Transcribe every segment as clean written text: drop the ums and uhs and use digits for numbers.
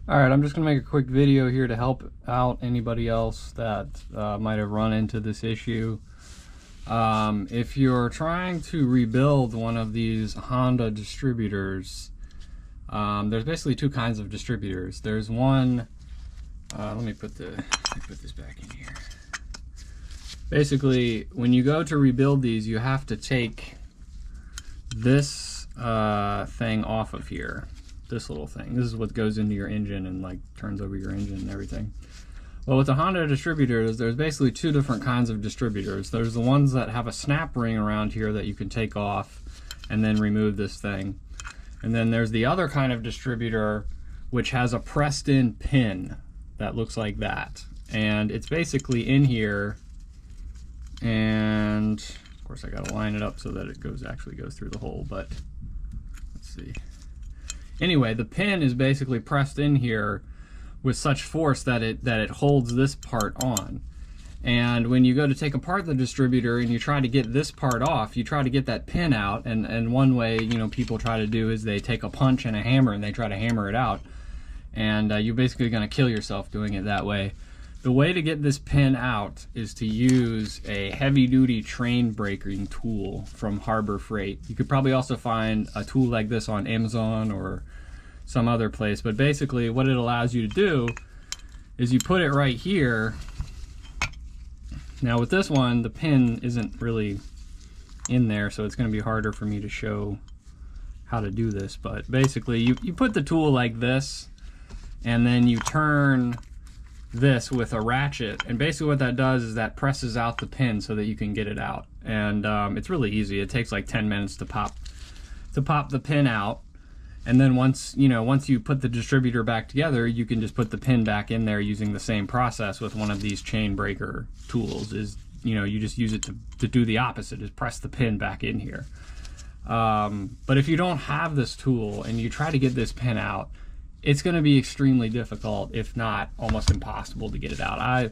Alright, I'm just going to make a quick video here to help out anybody else that might have run into this issue. If you're trying to rebuild one of these Honda distributors, there's basically two kinds of distributors. There's one, let me put this back in here. Basically, when you go to rebuild these, you have to take this thing off of here. This little thing. This is what goes into your engine and like turns over your engine and everything. Well, with the Honda distributors, there's basically two different kinds of distributors. There's the ones that have a snap ring around here that you can take off and then remove this thing. And then there's the other kind of distributor which has a pressed in pin that looks like that. And it's basically in here, and of course I gotta line it up so that it actually goes through the hole, but let's see. Anyway, the pin is basically pressed in here with such force that it holds this part on. And when you go to take apart the distributor and you try to get this part off, you try to get that pin out, and one way, you know, people try to do is they take a punch and a hammer and they try to hammer it out. And you're basically gonna kill yourself doing it that way. The way to get this pin out is to use a heavy-duty train breaking tool from Harbor Freight. You could probably also find a tool like this on Amazon or some other place, but basically what it allows you to do is you put it right here. Now with this one, the pin isn't really in there, so it's going to be harder for me to show how to do this, but basically you put the tool like this, and then you turn this with a ratchet, and basically what that does is that presses out the pin so that you can get it out. And it's really easy. It takes like 10 minutes to pop the pin out, and then once you put the distributor back together, you can just put the pin back in there using the same process with one of these chain breaker tools. You just use it to do the opposite, is press the pin back in here. But if you don't have this tool and you try to get this pin out, it's going to be extremely difficult, if not almost impossible, to get it out.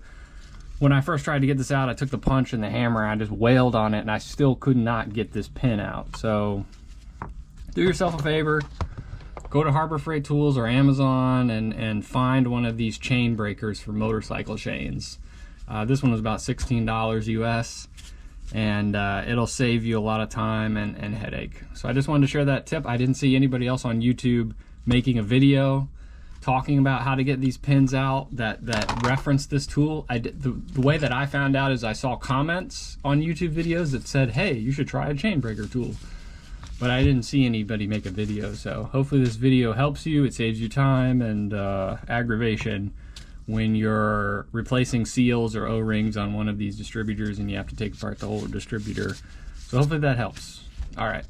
When I first tried to get this out, I took the punch and the hammer, I just wailed on it, and I still could not get this pin out. So do yourself a favor, go to Harbor Freight Tools or Amazon and find one of these chain breakers for motorcycle chains. This one was about $16 US, and it'll save you a lot of time and headache. So I just wanted to share that tip. I didn't see anybody else on YouTube making a video talking about how to get these pins out that referenced this tool. The way that I found out is I saw comments on YouTube videos that said, hey, you should try a chain breaker tool. But I didn't see anybody make a video, so hopefully this video helps you. It saves you time and aggravation when you're replacing seals or O-rings on one of these distributors and you have to take apart the whole distributor. So hopefully that helps. All right.